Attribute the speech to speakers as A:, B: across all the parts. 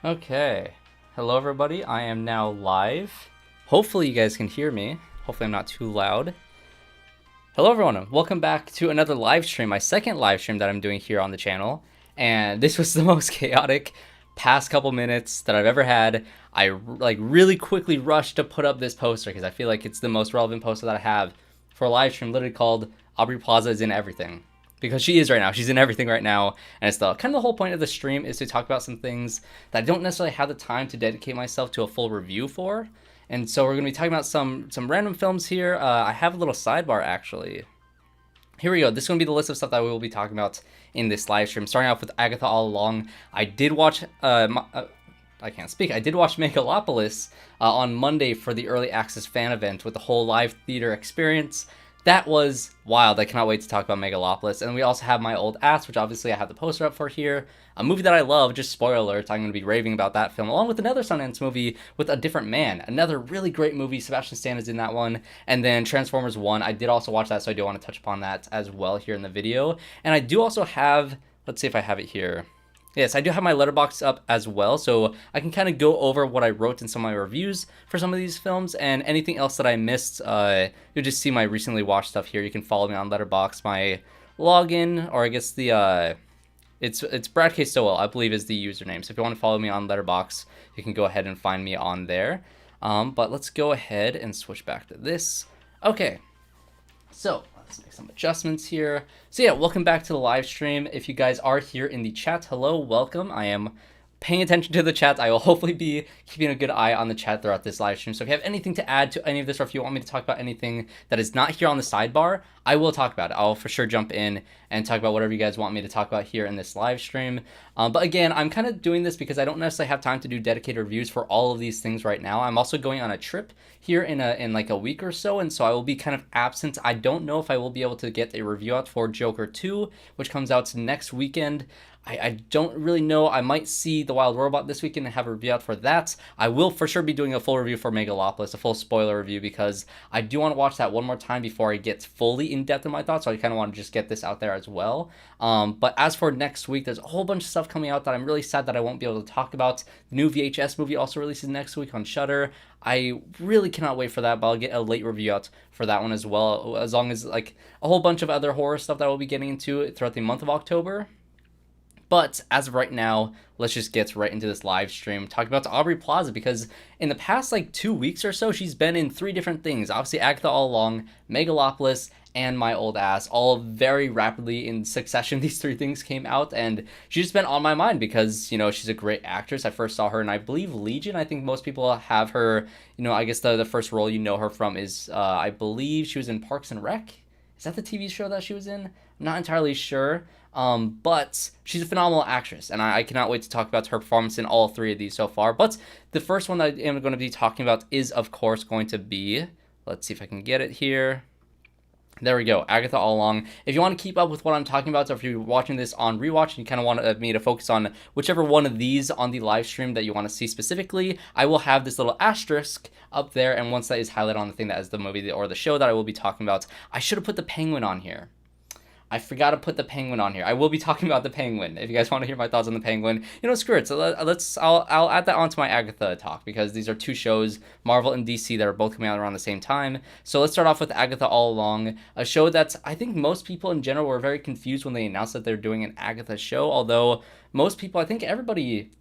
A: Okay, hello everybody, I am now live. Hopefully you guys can hear me. Hopefully I'm not too loud. Hello everyone, welcome back to another live stream, my second live stream that I'm doing here on the channel. And this was the most chaotic past couple minutes that I've ever had. I really quickly rushed to put up this poster because I feel like it's the most relevant poster that I have for a live stream, literally called Aubrey Plaza is in everything. Because she is right now. She's in everything right now. And it's the kind of the whole point of the stream is to talk about some things that I don't necessarily have the time to dedicate myself to a full review for. And so we're going to be talking about some random films here. I have a little sidebar, actually. Here we go. This is going to be the list of stuff that we will be talking about in this live stream. Starting off with Agatha All Along. I did watch... I can't speak. I did watch Megalopolis on Monday for the early access fan event with the whole live theater experience. that was wild. I cannot wait to talk about Megalopolis. And we also have My Old Ass, which obviously I have the poster up for here. A movie that I love, just spoiler alerts, I'm going to be raving about that film, along with another Sundance movie with a different man. Another really great movie. Sebastian Stan is in that one. And then Transformers 1, I did also watch that, so I do want to touch upon that as well here in the video. And I do also have, let's see if I have it here. Yes, I do have my letterbox up as well, so I can kind of go over what I wrote in some of my reviews for some of these films, and anything else that I missed, you'll just see my recently watched stuff here. You can follow me on Letterboxd. My login, or I guess the, it's Brad K. Stowell, I believe is the username. So if you want to follow me on Letterboxd, you can go ahead and find me on there. But let's go ahead and switch back to this. Okay, so let's make some adjustments here. So yeah, welcome back to the live stream. If you guys are here in the chat, hello, welcome. I am paying attention to the chat. I will hopefully be keeping a good eye on the chat throughout this live stream. So if you have anything to add to any of this, or if you want me to talk about anything that is not here on the sidebar, I will talk about it. I'll for sure jump in and talk about whatever you guys want me to talk about here in this live stream. But again, I'm kind of doing this because I don't necessarily have time to do dedicated reviews for all of these things right now. I'm also going on a trip here in like a week or so, and so I will be kind of absent. I don't know if I will be able to get a review out for Joker 2, which comes out next weekend. I don't really know. I might see The Wild Robot this weekend and have a review out for that. I will for sure be doing a full review for Megalopolis, a full spoiler review, because I do want to watch that one more time before I get fully in-depth in my thoughts, so I kind of want to just get this out there as well. But as for next week, there's a whole bunch of stuff coming out that I'm really sad that I won't be able to talk about. The new VHS movie also releases next week on Shudder. I really cannot wait for that, but I'll get a late review out for that one as well, as long as like a whole bunch of other horror stuff that we'll be getting into throughout the month of October. But as of right now, let's just get right into this live stream talking about Aubrey Plaza, because in the past like 2 weeks or so, she's been in 3 different things. Obviously, Agatha All Along, Megalopolis, and My Old Ass, all very rapidly in succession. These 3 things came out, and she's just been on my mind because, you know, she's a great actress. I first saw her in, I believe, Legion. I think most people have her, you know, I guess the first role you know her from is, I believe she was in Parks and Rec. Is that the TV show that she was in? I'm not entirely sure. But she's a phenomenal actress, and I cannot wait to talk about her performance in all 3 of these so far. But the first one that I am going to be talking about is, of course, going to be, let's see if I can get it here. There we go, Agatha All Along. If you want to keep up with what I'm talking about, so if you're watching this on rewatch and you kind of want me to focus on whichever one of these on the live stream that you want to see specifically, I will have this little asterisk up there, and once that is highlighted on the thing that is the movie or the show that I will be talking about, I should have put the penguin on here. I forgot to put the penguin on here. I will be talking about the penguin. If you guys want to hear my thoughts on the penguin, you know, screw it. So I'll add that onto my Agatha talk, because these are 2 shows, Marvel and DC, that are both coming out around the same time. So let's start off with Agatha All Along, a show that I think most people in general were very confused when they announced that they're doing an Agatha show. Although most people, I think everybody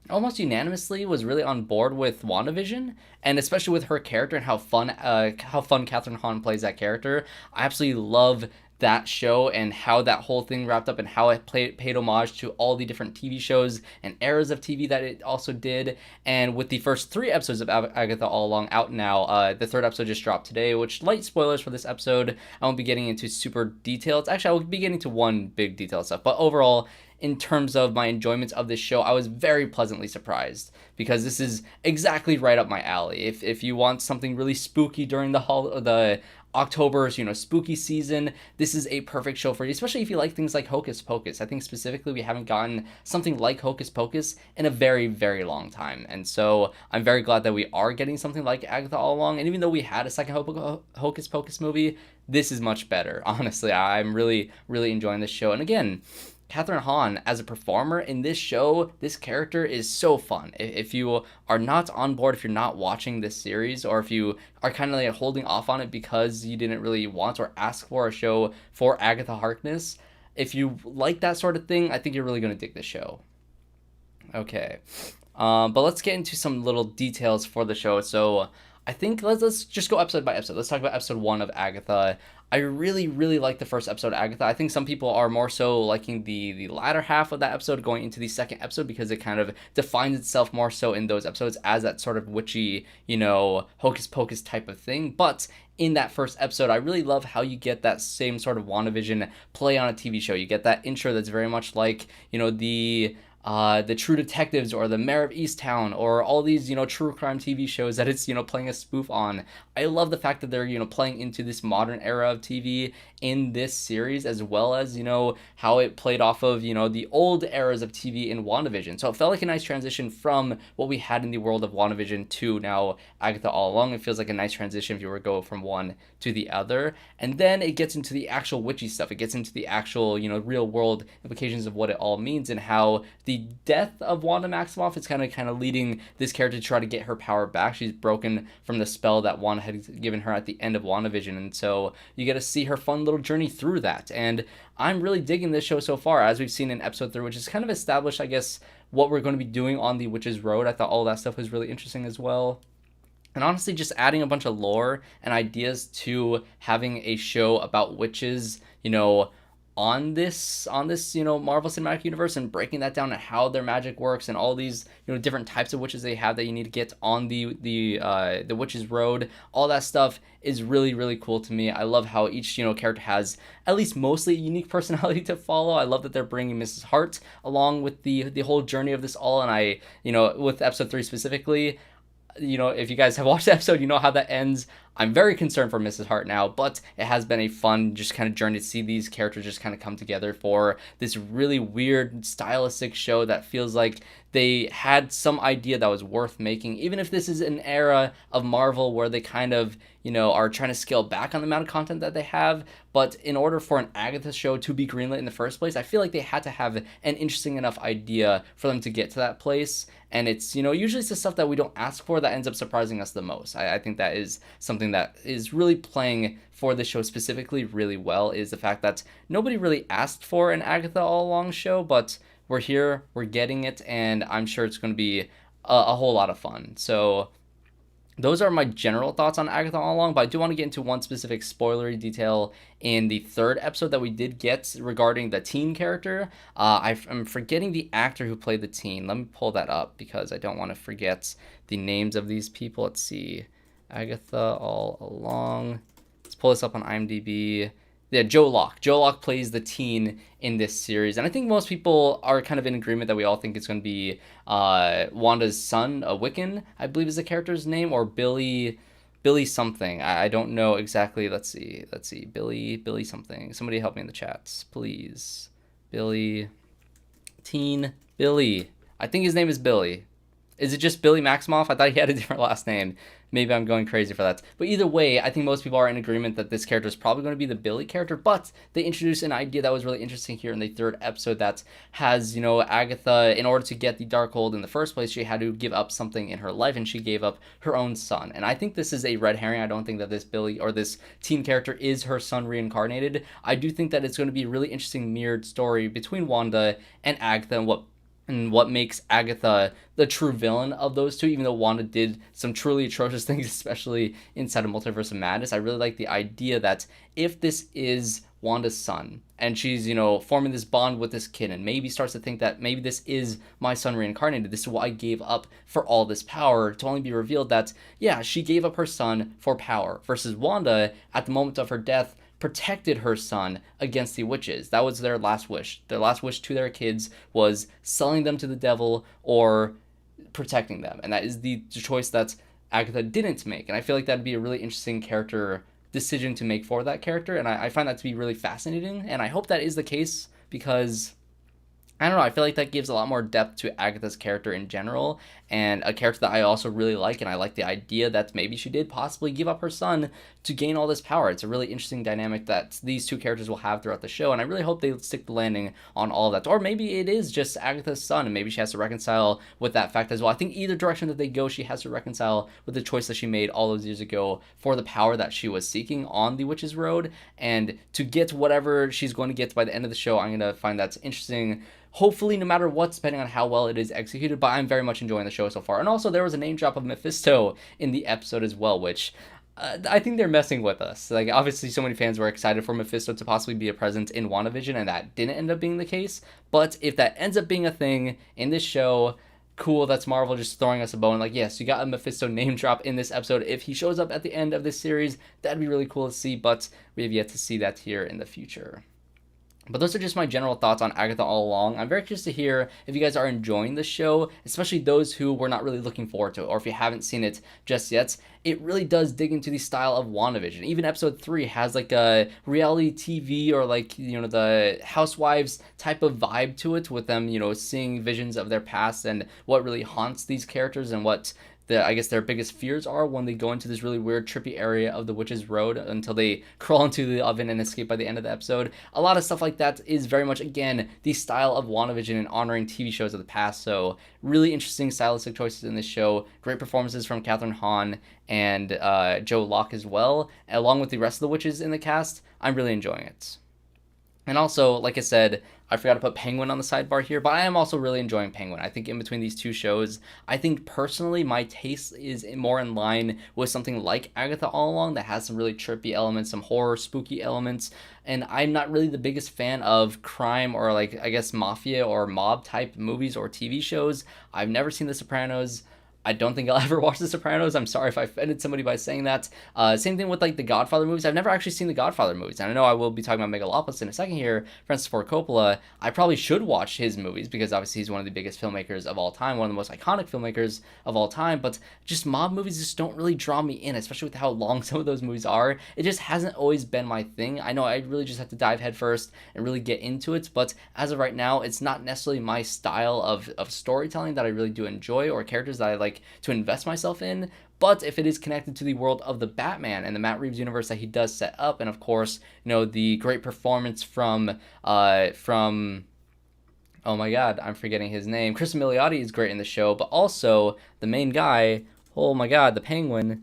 A: almost unanimously was really on board with WandaVision, and especially with her character and how fun Catherine Hahn plays that character. I absolutely love that show and how that whole thing wrapped up, and how it paid homage to all the different TV shows and eras of TV that it also did. And with the first 3 episodes of Agatha All Along out now, the 3rd episode just dropped today, which, light spoilers for this episode, I won't be getting into super details. Actually, I will be getting to one big detail stuff, but overall, in terms of my enjoyment of this show, I was very pleasantly surprised, because this is exactly right up my alley. If you want something really spooky during the October's, you know, spooky season, this is a perfect show for you, especially if you like things like Hocus Pocus. I think specifically we haven't gotten something like Hocus Pocus in a very, very long time. And so I'm very glad that we are getting something like Agatha All Along. And even though we had a second Hocus Pocus movie, this is much better. Honestly, I'm really, really enjoying this show. And again, Catherine Hahn, as a performer in this show, this character is so fun. If you are not on board, if you're not watching this series, or if you are kind of like holding off on it because you didn't really want or ask for a show for Agatha Harkness, if you like that sort of thing, I think you're really going to dig this show. Okay, but let's get into some little details for the show. So I think let's just go episode by episode. Let's talk about episode 1 of Agatha. I really, really like the first episode of Agatha. I think some people are more so liking the latter half of that episode going into the second episode, because it kind of defines itself more so in those episodes as that sort of witchy, you know, Hocus Pocus type of thing. But in that first episode, I really love how you get that same sort of WandaVision play on a TV show. You get that intro that's very much like, you know, the the True Detectives or the Mayor of Easttown or all these, true crime TV shows that it's, playing a spoof on. I love the fact that they're, playing into this modern era of TV in this series, as well as, how it played off of, the old eras of TV in WandaVision. So it felt like a nice transition from what we had in the world of WandaVision to now Agatha All Along. It feels like a nice transition if you were to go from one to the other. And then it gets into the actual witchy stuff. It gets into the actual, real world implications of what it all means and how the death of Wanda Maximoff is kind of leading this character to try to get her power back. She's broken from the spell that Wanda had given her at the end of WandaVision, and so you get to see her fun little journey through that. And I'm really digging this show so far, as we've seen in episode 3, which is kind of established, I guess, what we're going to be doing on the Witch's Road. I thought all that stuff was really interesting as well. And honestly, just adding a bunch of lore and ideas to having a show about witches, on this Marvel Cinematic Universe, and breaking that down and how their magic works and all these different types of witches they have that you need to get on the Witch's Road. All that stuff is really, really cool to me. I love how each character has at least mostly a unique personality to follow. I love that they're bringing Mrs. Hart along with the whole journey of this all, and I with episode 3 specifically. If you guys have watched the episode, you know how that ends. I'm very concerned for Mrs. Hart now, but it has been a fun just kind of journey to see these characters just kind of come together for this really weird stylistic show that feels like they had some idea that was worth making, even if this is an era of Marvel where they kind of, are trying to scale back on the amount of content that they have. But in order for an Agatha show to be greenlit in the first place, I feel like they had to have an interesting enough idea for them to get to that place. And it's, usually it's the stuff that we don't ask for that ends up surprising us the most. I think that is something that is really playing for the show specifically really well, is the fact that nobody really asked for an Agatha All Along show, but we're here, we're getting it, and I'm sure it's going to be a whole lot of fun. So those are my general thoughts on Agatha All Along, but I do want to get into one specific spoilery detail in the 3rd episode that we did get regarding the teen character. I'm forgetting the actor who played the teen. Let me pull that up because I don't want to forget the names of these people. Let's see. Agatha All Along. Let's pull this up on IMDb. Yeah, Joe Locke. Joe Locke plays the teen in this series, and I think most people are kind of in agreement that we all think it's going to be Wanda's son, Wiccan, I believe is the character's name, or Billy something. I don't know exactly. Let's see. Billy something. Somebody help me in the chats, please. Teen Billy. I think his name is Billy. Is it just Billy Maximoff? I thought he had a different last name. Maybe I'm going crazy for that. But either way, I think most people are in agreement that this character is probably going to be the Billy character. But they introduced an idea that was really interesting here in the 3rd episode that has, Agatha, in order to get the Darkhold in the first place, she had to give up something in her life, and she gave up her own son. And I think this is a red herring. I don't think that this Billy or this teen character is her son reincarnated. I do think that it's going to be a really interesting mirrored story between Wanda and Agatha, and what makes Agatha the true villain of those two, even though Wanda did some truly atrocious things, especially inside of Multiverse of Madness. I really like the idea that if this is Wanda's son, and she's, forming this bond with this kid, and maybe starts to think that maybe this is my son reincarnated, this is what I gave up for all this power, to only be revealed that, yeah, she gave up her son for power, versus Wanda, at the moment of her death, protected her son against the witches. That was their last wish. Their last wish to their kids was selling them to the devil or protecting them. And that is the choice that Agatha didn't make. And I feel like that'd be a really interesting character decision to make for that character. And I find that to be really fascinating. And I hope that is the case because I don't know, I feel like that gives a lot more depth to Agatha's character in general, and a character that I also really like, and I like the idea that maybe she did possibly give up her son to gain all this power. It's a really interesting dynamic that these two characters will have throughout the show, and I really hope they stick the landing on all of that. Or maybe it is just Agatha's son, and maybe she has to reconcile with that fact as well. I think either direction that they go, she has to reconcile with the choice that she made all those years ago for the power that she was seeking on the Witch's Road, and to get whatever she's going to get by the end of the show, I'm going to find that's interesting. Hopefully, no matter what, depending on how well it is executed, but I'm very much enjoying the show so far. And also, there was a name drop of Mephisto in the episode as well, which I think they're messing with us. Like, obviously, so many fans were excited for Mephisto to possibly be a presence in WandaVision, and that didn't end up being the case. But if that ends up being a thing in this show, cool, that's Marvel just throwing us a bone. Like, yes, you got a Mephisto name drop in this episode. If he shows up at the end of this series, that'd be really cool to see, but we have yet to see that here in the future. But those are just my general thoughts on Agatha all along. I'm very curious to hear if you guys are enjoying the show, especially those who were not really looking forward to it, or if you haven't seen it just yet. It really does dig into the style of WandaVision. Even episode 3 has like a reality TV or like, the housewives type of vibe to it, with them, seeing visions of their past and what really haunts these characters and what I guess their biggest fears are when they go into this really weird, trippy area of the Witch's Road until they crawl into the oven and escape by the end of the episode. A lot of stuff like that is very much, again, the style of WandaVision and honoring TV shows of the past. So really interesting stylistic choices in this show. Great performances from Catherine Hahn and Joe Locke as well, along with the rest of the witches in the cast. I'm really enjoying it. And also, like I said, I forgot to put Penguin on the sidebar here, but I am also really enjoying Penguin. I think in between these two shows, I think personally my taste is more in line with something like Agatha all along that has some really trippy elements, some horror, spooky elements. And I'm not really the biggest fan of crime or like, I guess, mafia or mob type movies or TV shows. I've never seen The Sopranos. I don't think I'll ever watch The Sopranos. I'm sorry if I offended somebody by saying that. Same thing with like the Godfather movies. I've never actually seen the Godfather movies. And I know I will be talking about Megalopolis in a second here. Francis Ford Coppola. I probably should watch his movies because obviously he's one of the biggest filmmakers of all time, one of the most iconic filmmakers of all time. But just mob movies just don't really draw me in, especially with how long some of those movies are. It just hasn't always been my thing. I know I really just have to dive headfirst and really get into it. But as of right now, it's not necessarily my style of storytelling that I really do enjoy, or characters that I like to invest myself in. But if it is connected to the world of the Batman and the Matt Reeves universe that he does set up, and of course, the great performance from oh my god, I'm forgetting his name. Chris Milioti is great in the show, but also the main guy, oh my god, the Penguin.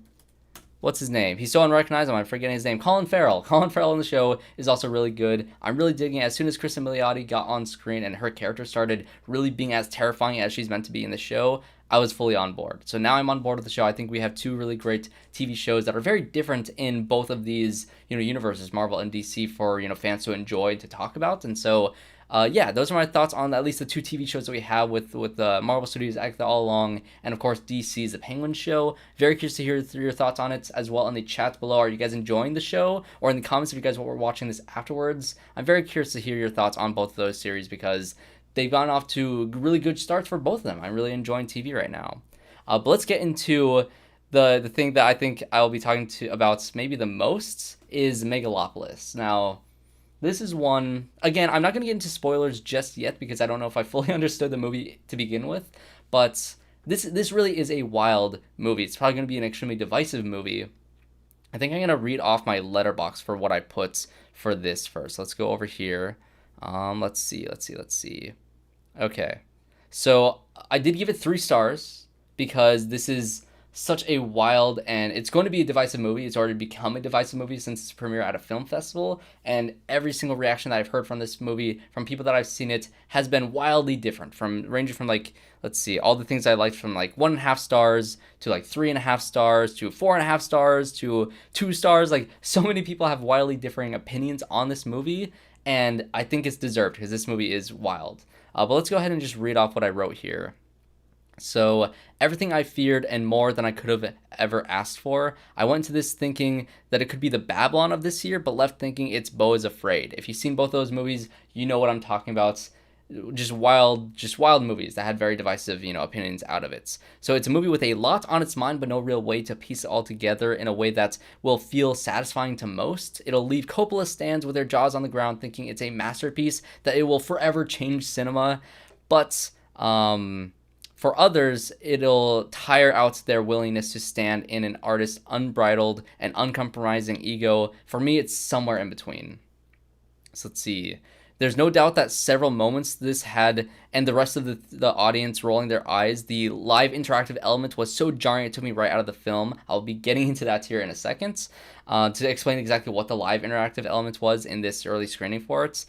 A: What's his name? He's so unrecognizable. I'm forgetting his name. Colin Farrell. Colin Farrell in the show is also really good. I'm really digging it. As soon as Kristen Milioti got on screen and her character started really being as terrifying as she's meant to be in the show, I was fully on board. So now I'm on board with the show. I think we have two really great TV shows that are very different in both of these, universes, Marvel and DC, for, fans to enjoy, to talk about. And so those are my thoughts on at least the two TV shows that we have with Marvel Studios' Agatha all along, and of course DC's The Penguin Show. Very curious to hear your thoughts on it as well in the chat below. Are you guys enjoying the show? Or in the comments if you guys were watching this afterwards. I'm very curious to hear your thoughts on both of those series because they've gone off to really good starts for both of them. I'm really enjoying TV right now. But let's get into the thing that I think I'll be talking about maybe the most is Megalopolis. Now, this is one, again, I'm not going to get into spoilers just yet because I don't know if I fully understood the movie to begin with, but this really is a wild movie. It's probably going to be an extremely divisive movie. I think I'm going to read off my letterbox for what I put for this first. Let's go over here. Let's see. Okay. So I did give it 3 stars because this is such a wild, and it's going to be a divisive movie. It's already become a divisive movie since its premiere at a film festival, and every single reaction that I've heard from this movie from people that I've seen it has been wildly different, ranging from like, let's see, all the things I liked from like 1.5 stars to like 3.5 stars to 4.5 stars to 2 stars. Like, so many people have wildly differing opinions on this movie, and I think it's deserved because this movie is wild. But let's go ahead and just read off what I wrote here. So, everything I feared and more than I could have ever asked for. I went into this thinking that it could be the Babylon of this year, but left thinking it's Beau is Afraid. If you've seen both those movies, you know what I'm talking about. Just wild movies that had very divisive, opinions out of it. So it's a movie with a lot on its mind, but no real way to piece it all together in a way that will feel satisfying to most. It'll leave Coppola stands with their jaws on the ground thinking it's a masterpiece, that it will forever change cinema. But, for others, it'll tire out their willingness to stand in an artist's unbridled and uncompromising ego. For me, it's somewhere in between. So let's see. There's no doubt that several moments this had, and the rest of the audience rolling their eyes, the live interactive element was so jarring it took me right out of the film. I'll be getting into that here in a second to explain exactly what the live interactive element was in this early screening for it.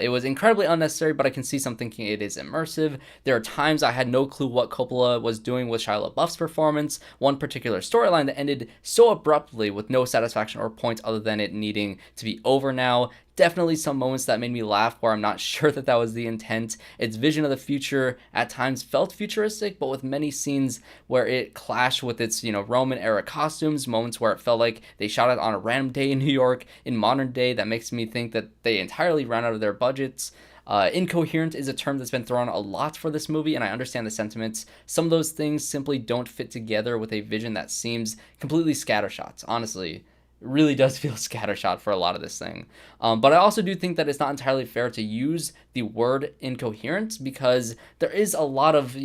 A: It was incredibly unnecessary, but I can see some thinking it is immersive. There are times I had no clue what Coppola was doing with Shia LaBeouf's performance. One particular storyline that ended so abruptly with no satisfaction or point other than it needing to be over now. definitely some moments that made me laugh where I'm not sure that that was the intent. Its vision of the future at times felt futuristic, but with many scenes where it clashed with its, Roman era costumes, moments where it felt like they shot it on a random day in New York in modern day, that makes me think that they entirely ran out of their budgets. Incoherent is a term that's been thrown a lot for this movie, and I understand the sentiments. Some of those things simply don't fit together with a vision that seems completely scattershot. Honestly, it really does feel scattershot for a lot of this thing. But I also do think that it's not entirely fair to use the word incoherent, because there is a lot of,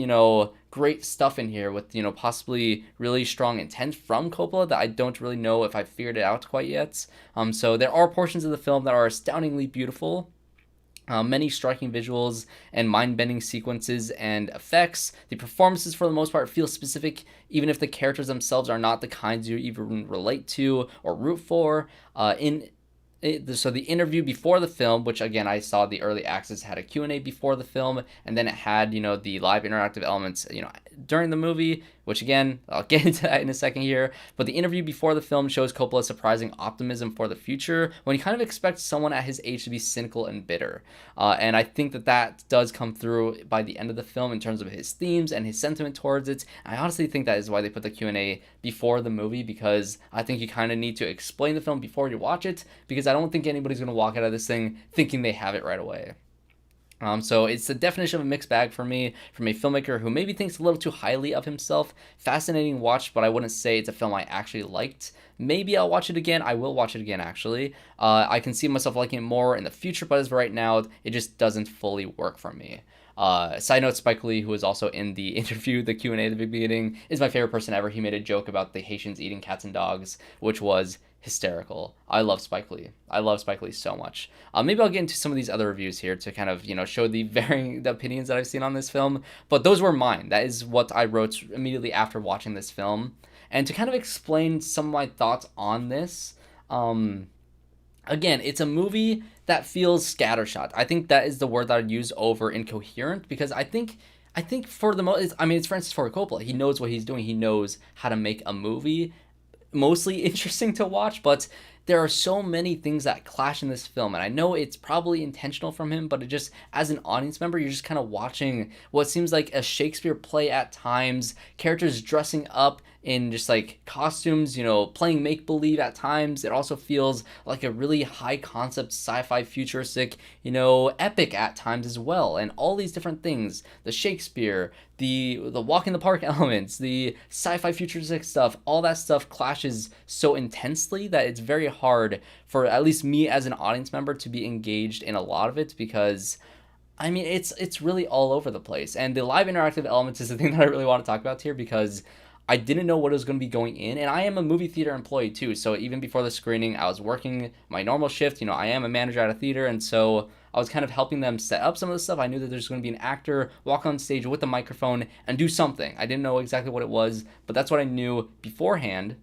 A: great stuff in here with, possibly really strong intent from Coppola that I don't really know if I figured it out quite yet. So there are portions of the film that are astoundingly beautiful. Many striking visuals and mind-bending sequences and effects. The performances, for the most part, feel specific, even if the characters themselves are not the kinds you even relate to or root for. So the interview before the film, which again I saw the early access, had a Q&A before the film, and then it had the live interactive elements during the movie, which again I'll get into that in a second here. But the interview before the film shows Coppola's surprising optimism for the future, when you kind of expect someone at his age to be cynical and bitter, and I think that does come through by the end of the film in terms of his themes and his sentiment towards it. I honestly think that is why they put the Q&A before the movie, because I think you kind of need to explain the film before you watch it, because I don't think anybody's going to walk out of this thing thinking they have it right away. So it's the definition of a mixed bag for me, from a filmmaker who maybe thinks a little too highly of himself. Fascinating watch, but I wouldn't say it's a film I actually liked. Maybe I'll watch it again. I will watch it again, actually. I can see myself liking it more in the future, but as of right now, it just doesn't fully work for me. Side note, Spike Lee, who was also in the interview, the Q&A at the beginning, is my favorite person ever. He made a joke about the Haitians eating cats and dogs, which was hysterical. I love Spike Lee. I love Spike Lee so much. Maybe I'll get into some of these other reviews here to kind of, show the varying opinions that I've seen on this film, but those were mine. That is what I wrote immediately after watching this film. And to kind of explain some of my thoughts on this, again, it's a movie that feels scattershot. I think that is the word that I'd use over incoherent, because I think for the most, it's Francis Ford Coppola. He knows what he's doing. He knows how to make a movie mostly interesting to watch, but there are so many things that clash in this film, and I know it's probably intentional from him, but it just, as an audience member, you're just kind of watching what seems like a Shakespeare play at times, characters dressing up in just like costumes, playing make-believe at times. It also feels like a really high concept sci-fi futuristic, epic at times as well, and all these different things, the Shakespeare, the walk in the park elements, the sci-fi futuristic stuff, all that stuff clashes so intensely that it's very hard for at least me as an audience member to be engaged in a lot of it, because it's really all over the place. And the live interactive elements is the thing that I really want to talk about here, because I didn't know what was going to be going in, and I am a movie theater employee too, so even before the screening, I was working my normal shift. I am a manager at a theater, and so I was kind of helping them set up some of the stuff. I knew that there's going to be an actor walk on stage with a microphone and do something. I didn't know exactly what it was, but that's what I knew beforehand.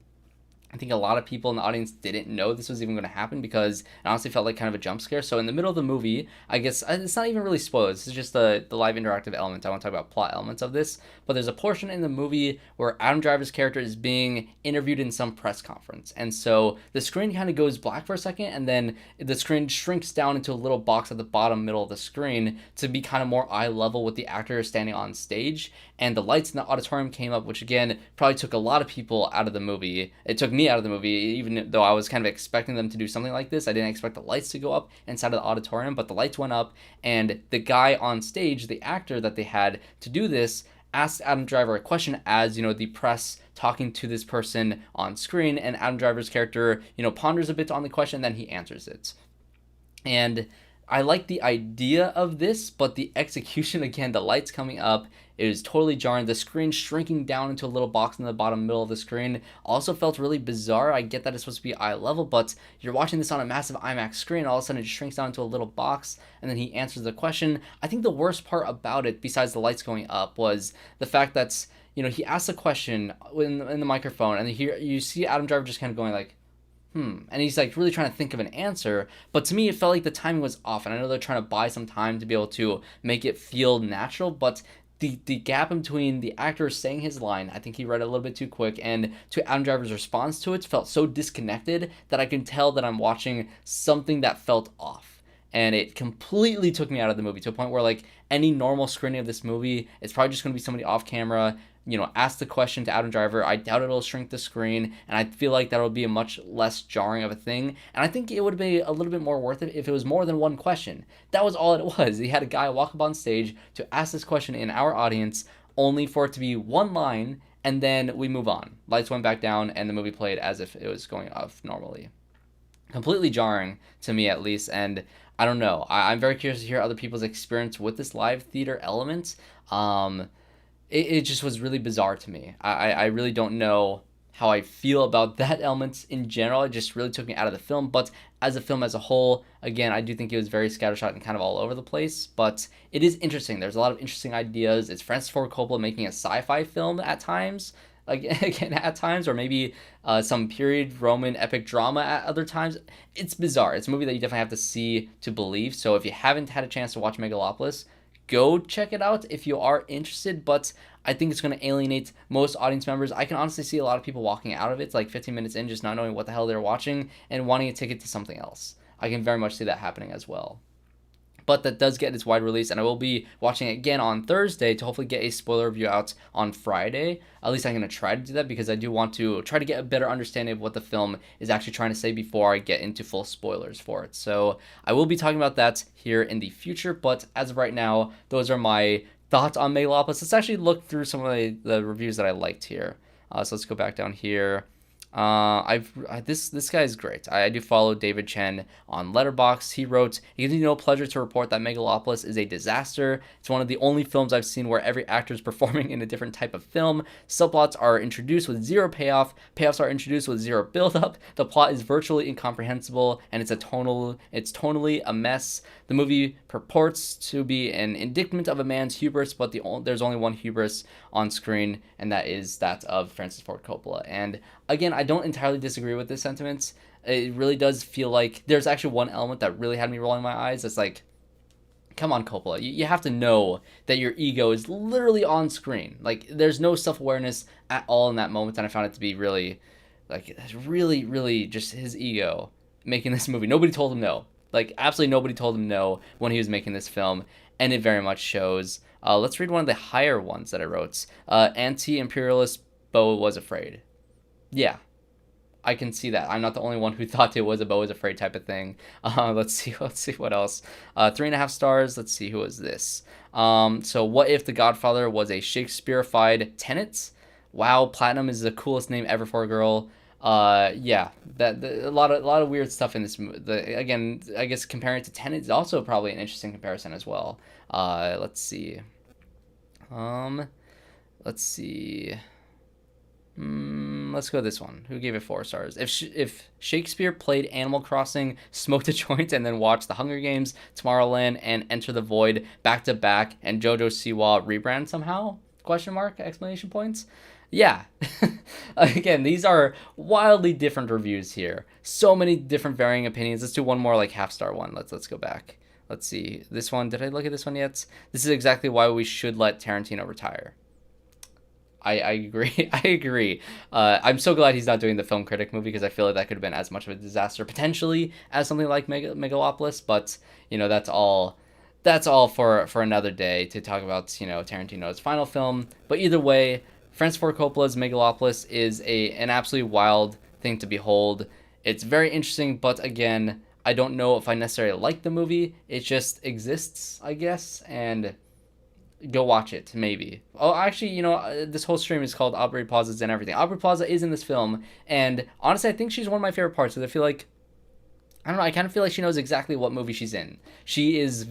A: I think a lot of people in the audience didn't know this was even going to happen, because it honestly felt like kind of a jump scare. So in the middle of the movie, I guess it's not even really spoilers. This is just the live interactive element. I want to talk about plot elements of this. But there's a portion in the movie where Adam Driver's character is being interviewed in some press conference. And so the screen kind of goes black for a second, and then the screen shrinks down into a little box at the bottom middle of the screen to be kind of more eye level with the actor standing on stage. And the lights in the auditorium came up, which again probably took a lot of people out of the movie. It took me out of the movie, even though I was kind of expecting them to do something like this. I didn't expect the lights to go up inside of the auditorium, but the lights went up, and the guy on stage, the actor that they had to do this, asked Adam Driver a question as, the press talking to this person on screen, and Adam Driver's character, ponders a bit on the question, then he answers it. And I like the idea of this, but the execution, again, the lights coming up, it was totally jarring. The screen shrinking down into a little box in the bottom middle of the screen also felt really bizarre. I get that it's supposed to be eye level, but you're watching this on a massive IMAX screen, all of a sudden it shrinks down into a little box, and then he answers the question. I think the worst part about it, besides the lights going up, was the fact that, he asked a question in the microphone, and you see Adam Driver just kind of going like, and he's like really trying to think of an answer, but to me it felt like the timing was off, and I know they're trying to buy some time to be able to make it feel natural, but the gap in between the actor saying his line, I think he read it a little bit too quick, and to Adam Driver's response to it felt so disconnected that I can tell that I'm watching something that felt off. And it completely took me out of the movie to a point where, like, any normal screening of this movie, it's probably just going to be somebody off camera, ask the question to Adam Driver. I doubt it'll shrink the screen, and I feel like that'll be a much less jarring of a thing. And I think it would be a little bit more worth it if it was more than one question. That was all it was. He had a guy walk up on stage to ask this question in our audience, only for it to be one line, and then we move on. Lights went back down, and the movie played as if it was going off normally. Completely jarring to me, at least, and I don't know. I'm very curious to hear other people's experience with this live theater element. It just was really bizarre to me. I really don't know how I feel about that element in general. It just really took me out of the film. But as a film as a whole, again, I do think it was very scattershot and kind of all over the place. But it is interesting. There's a lot of interesting ideas. It's Francis Ford Coppola making a sci-fi film at times. Again, at times, or maybe some period Roman epic drama at other times. It's bizarre. It's a movie that you definitely have to see to believe. So if you haven't had a chance to watch Megalopolis, go check it out if you are interested, but I think it's going to alienate most audience members. I can honestly see a lot of people walking out of it like 15 minutes in, just not knowing what the hell they're watching and wanting a ticket to something else. I can very much see that happening as well. But that does get its wide release, and I will be watching it again on Thursday to hopefully get a spoiler review out on Friday. At least I'm going to try to do that, because I do want to try to get a better understanding of what the film is actually trying to say before I get into full spoilers for it. So I will be talking about that here in the future, but as of right now, those are my thoughts on Megalopolis. Let's actually look through some of the reviews that I liked here. So let's go back down here. This guy is great. I do follow David Chen on Letterboxd. He wrote, "It gives me no pleasure to report that Megalopolis is a disaster. It's one of the only films I've seen where every actor is performing in a different type of film. Subplots are introduced with zero payoff. Payoffs are introduced with zero build-up. The plot is virtually incomprehensible, and it's tonally a mess. The movie purports to be an indictment of a man's hubris, but there's only one hubris on screen, and that is that of Francis Ford Coppola." And again, I don't entirely disagree with this sentiment. It really does feel like there's actually one element that really had me rolling my eyes. It's like, come on, Coppola. You have to know that your ego is literally on screen. Like, there's no self-awareness at all in that moment, and I found it to be really, really just his ego making this movie. Nobody told him no. Like, absolutely nobody told him no when he was making this film, and it very much shows. Let's read one of the higher ones that I wrote. Anti-imperialist Beau was afraid. Yeah, I can see that. I'm not the only one who thought it was a Beau was afraid type of thing. Let's see what else. 3.5 stars. Let's see, who is this? So what if The Godfather was a Shakespeareified Tenet? Wow, Platinum is the coolest name ever for a girl. Yeah, a lot of weird stuff in this movie. Again, I guess comparing it to Tenet is also probably an interesting comparison as well. Let's see. Let's see. Let's go this one. Who gave it 4 stars? If Shakespeare played Animal Crossing, smoked a joint, and then watched The Hunger Games, Tomorrowland, and Enter the Void back to back, and JoJo Siwa rebrand somehow? Question mark? Exclamation points? Yeah. Again, these are wildly different reviews here. So many different varying opinions. Let's do one more like half-star one. Let's go back. Let's see. This one, did I look at this one yet? This is exactly why we should let Tarantino retire. I agree. I agree. I'm so glad he's not doing the film critic movie, because I feel like that could have been as much of a disaster potentially as something like Megalopolis. But that's all for another day to talk about Tarantino's final film. But either way, Francis Ford Coppola's Megalopolis is an absolutely wild thing to behold. It's very interesting, but again, I don't know if I necessarily like the movie. It just exists, I guess, and go watch it, maybe. Oh, actually, this whole stream is called Aubrey Plaza's and everything. Aubrey Plaza is in this film, and honestly, I think she's one of my favorite parts, because I feel like, I don't know, I kind of feel like she knows exactly what movie she's in. She is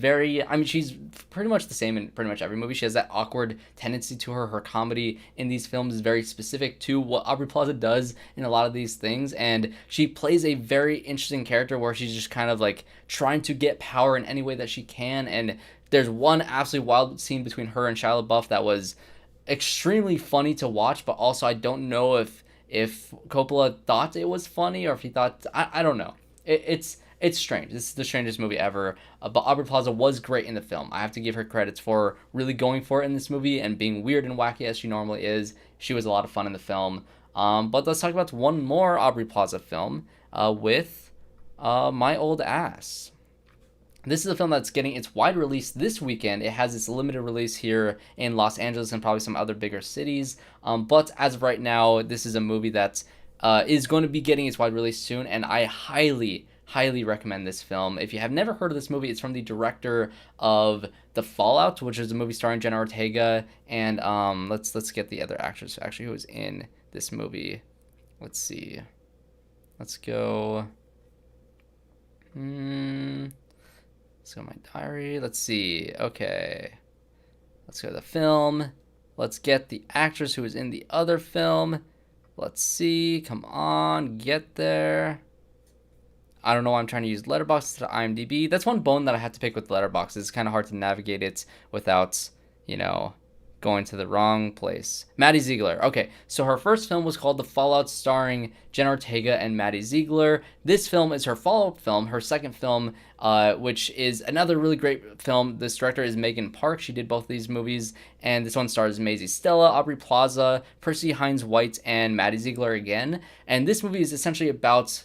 A: she's pretty much the same in pretty much every movie. She has that awkward tendency to her. Her comedy in these films is very specific to what Aubrey Plaza does in a lot of these things, and she plays a very interesting character where she's just kind of like trying to get power in any way that she can, and there's one absolutely wild scene between her and Shia LaBeouf that was extremely funny to watch, but also I don't know if Coppola thought it was funny, or if he thought, I don't know. It's it's strange. This is the strangest movie ever. But Aubrey Plaza was great in the film. I have to give her credits for really going for it in this movie and being weird and wacky as she normally is. She was a lot of fun in the film. But let's talk about one more Aubrey Plaza film with My Old Ass. This is a film that's getting its wide release this weekend. It has its limited release here in Los Angeles and probably some other bigger cities. But as of right now, this is a movie that is going to be getting its wide release soon, and I highly recommend this film. If you have never heard of this movie, it's from the director of The Fallout, which is a movie starring Jenna Ortega, and let's get the other actress actually who was in this movie. Let's see. Let's go. Let's go to my diary. Let's see. Okay. Let's go to the film. Let's get the actress who was in the other film. Let's see. Come on. Get there. I don't know why I'm trying to use Letterboxd to IMDb. That's one bone that I have to pick with Letterboxd. It's kind of hard to navigate it without, going to the wrong place. Maddie Ziegler. Okay, so her first film was called The Fallout, starring Jenna Ortega and Maddie Ziegler. This film is her follow-up film, her second film, which is another really great film. This director is Megan Park. She did both of these movies, and this one stars Maisie Stella, Aubrey Plaza, Percy Hines-White, and Maddie Ziegler again. And this movie is essentially about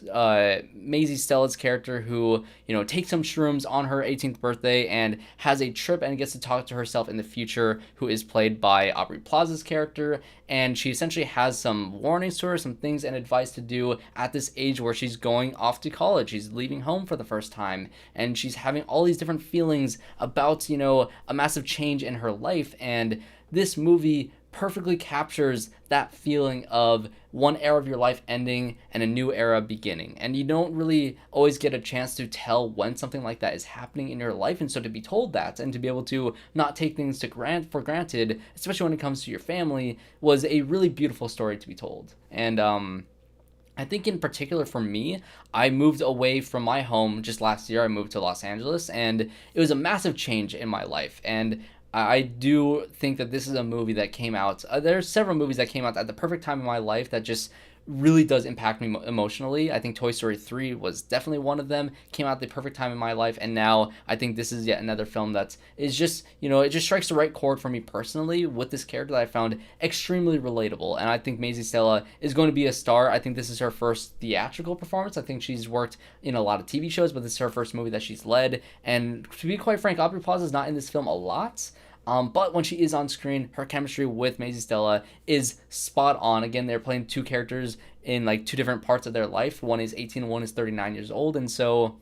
A: Maisie Stella's character who, takes some shrooms on her 18th birthday and has a trip and gets to talk to herself in the future, who is played by Aubrey Plaza's character. And she essentially has some warnings to her, some things and advice to do at this age where she's going off to college. She's leaving home for the first time, and she's having all these different feelings about, a massive change in her life. And this movie perfectly captures that feeling of one era of your life ending and a new era beginning. And you don't really always get a chance to tell when something like that is happening in your life. And so to be told that and to be able to not take things for granted, especially when it comes to your family, was a really beautiful story to be told. And I think in particular for me, I moved away from my home just last year. I moved to Los Angeles, and it was a massive change in my life. And I do think that this is a movie that came out. There's several movies that came out at the perfect time in my life that just really does impact me emotionally. I think Toy Story 3 was definitely one of them. Came out at the perfect time in my life, and now I think this is yet another film that is just, it just strikes the right chord for me personally with this character that I found extremely relatable. And I think Maisie Stella is going to be a star. I think this is her first theatrical performance. I think she's worked in a lot of TV shows, but this is her first movie that she's led. And to be quite frank, Aubrey Plaza is not in this film a lot. But when she is on screen, her chemistry with Maisie Stella is spot on. Again, they're playing two characters in two different parts of their life. One is 18, one is 39 years old. And so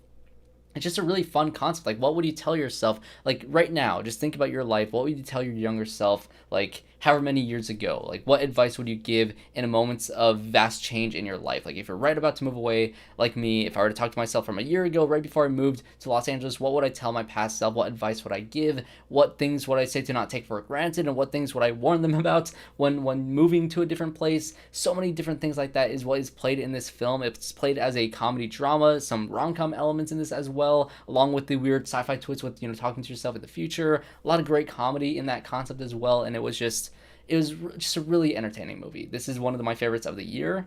A: it's just a really fun concept. What would you tell yourself, right now, just think about your life. What would you tell your younger self, however many years ago? What advice would you give in a moment of vast change in your life? If you're right about to move away, like me, if I were to talk to myself from a year ago, right before I moved to Los Angeles, what would I tell my past self? What advice would I give? What things would I say to not take for granted? And what things would I warn them about when moving to a different place? So many different things like that is what is played in this film. It's played as a comedy drama, some rom-com elements in this as well, along with the weird sci-fi twist with, talking to yourself in the future. A lot of great comedy in that concept as well, and it was just a really entertaining movie. This is one of my favorites of the year,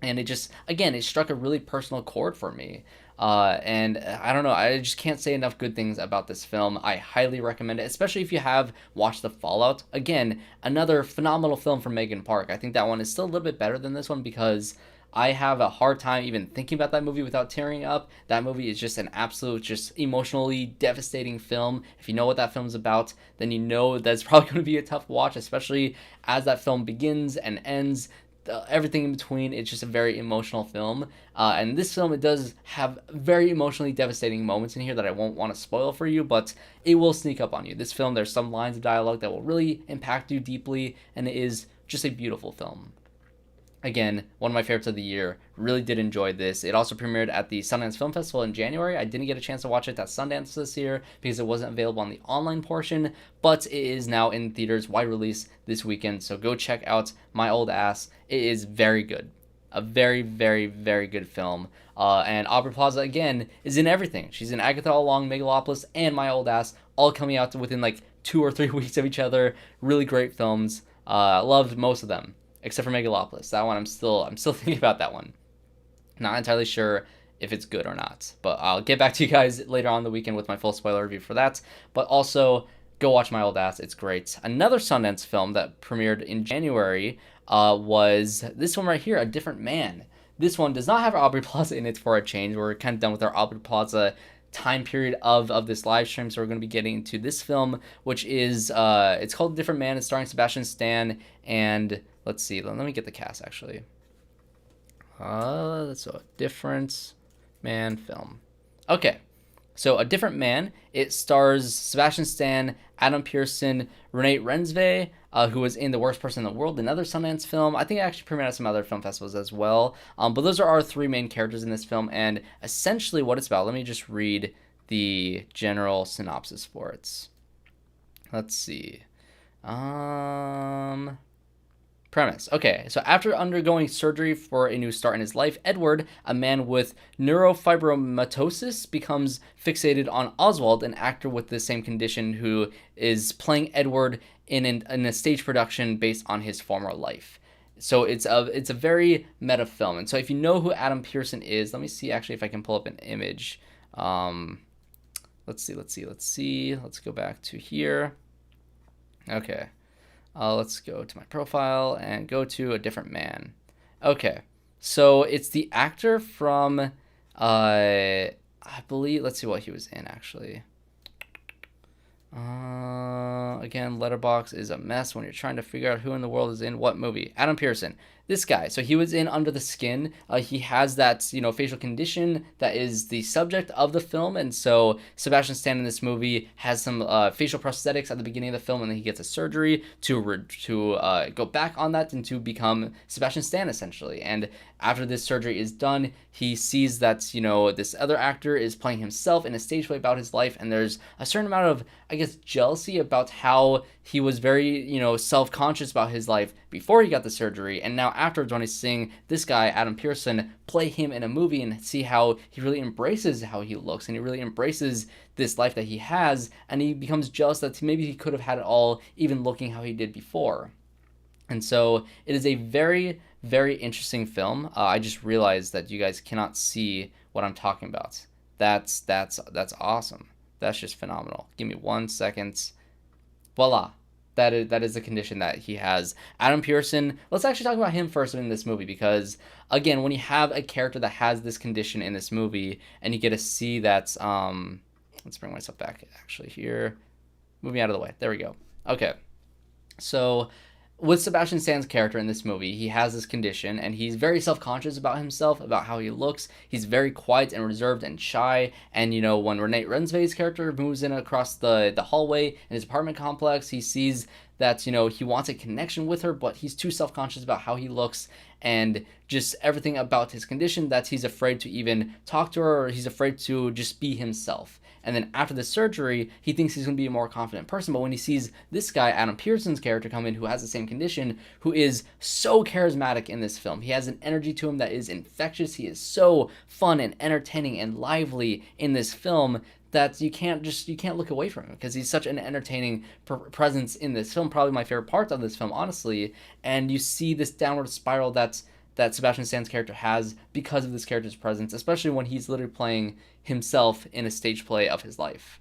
A: and it struck a really personal chord for me. And I don't know, I just can't say enough good things about this film. I highly recommend it, especially if you have watched The Fallout. Again, another phenomenal film from Megan Park. I think that one is still a little bit better than this one because I have a hard time even thinking about that movie without tearing up. That movie is just an absolute, just emotionally devastating film. If you know what that film's about, then you know that's probably going to be a tough watch, especially as that film begins and ends. Everything in between, it's just a very emotional film. And this film, it does have very emotionally devastating moments in here that I won't want to spoil for you, but it will sneak up on you. This film, there's some lines of dialogue that will really impact you deeply, and it is just a beautiful film. Again, one of my favorites of the year. Really did enjoy this. It also premiered at the Sundance Film Festival in January. I didn't get a chance to watch it at Sundance this year because it wasn't available on the online portion, but it is now in theaters, wide release this weekend. So go check out My Old Ass. It is very good. A very, very, very good film. And Aubrey Plaza, again, is in everything. She's in Agatha All Along, Megalopolis, and My Old Ass, all coming out within 2 or 3 weeks of each other. Really great films. Loved most of them, except for Megalopolis. That one, I'm still thinking about that one. Not entirely sure if it's good or not. But I'll get back to you guys later on the weekend with my full spoiler review for that. But also, go watch My Old Ass. It's great. Another Sundance film that premiered in January was this one right here, A Different Man. This one does not have Aubrey Plaza in it for a change. We're kind of done with our Aubrey Plaza time period of this live stream, so we're going to be getting into this film, which is it's called A Different Man. It's starring Sebastian Stan, and let's see, let me get the cast actually. So A Different Man film. Okay, so A Different Man, it stars Sebastian Stan, Adam Pearson, Renee Rensve, who was in The Worst Person in the World, another Sundance film. I think it actually premiered at some other film festivals as well. But those are our three main characters in this film, and essentially what it's about. Let me just read the general synopsis for it. Let's see. Premise. Okay, so after undergoing surgery for a new start in his life, Edward, a man with neurofibromatosis, becomes fixated on Oswald, an actor with the same condition who is playing Edward in a stage production based on his former life. So it's a very meta film. And so if you know who Adam Pearson is, let me see actually if I can pull up an image. Let's see. Let's go back to here. Okay. Let's go to my profile and go to A Different Man. Okay, so it's the actor from, I believe, let's see what he was in, actually. Again, Letterboxd is a mess when you're trying to figure out who in the world is in what movie. Adam Pearson. This guy, so he was in Under the Skin. He has that, facial condition that is the subject of the film, and so Sebastian Stan in this movie has some facial prosthetics at the beginning of the film, and then he gets a surgery to go back on that and to become Sebastian Stan, essentially. And after this surgery is done, he sees that, this other actor is playing himself in a stage play about his life, and there's a certain amount of, I guess, jealousy about how he was very, self-conscious about his life before he got the surgery, and now afterwards when he's seeing this guy, Adam Pearson, play him in a movie and see how he really embraces how he looks, and he really embraces this life that he has, and he becomes jealous that maybe he could have had it all even looking how he did before. And so it is a very, very interesting film. I just realized that you guys cannot see what I'm talking about. That's awesome. That's just phenomenal. Give me 1 second. Voila. That is the condition that he has. Adam Pearson, let's actually talk about him first in this movie, because, again, when you have a character that has this condition in this movie, and you get to see that, let's bring myself back, actually, here. Move me out of the way. There we go. Okay. So with Sebastian Stan's character in this movie, he has this condition, and he's very self-conscious about himself, about how he looks. He's very quiet and reserved and shy, and, when Renee Rensve's character moves in across the hallway in his apartment complex, he sees that, he wants a connection with her, but he's too self-conscious about how he looks and just everything about his condition that he's afraid to even talk to her, or he's afraid to just be himself. And then after the surgery, he thinks he's going to be a more confident person. But when he sees this guy, Adam Pearson's character, come in, who has the same condition, who is so charismatic in this film. He has an energy to him that is infectious. He is so fun and entertaining and lively in this film that you can't look away from him, because he's such an entertaining presence in this film. Probably my favorite part of this film, honestly. And you see this downward spiral that Sebastian Stan's character has because of this character's presence, especially when he's literally playing himself in a stage play of his life.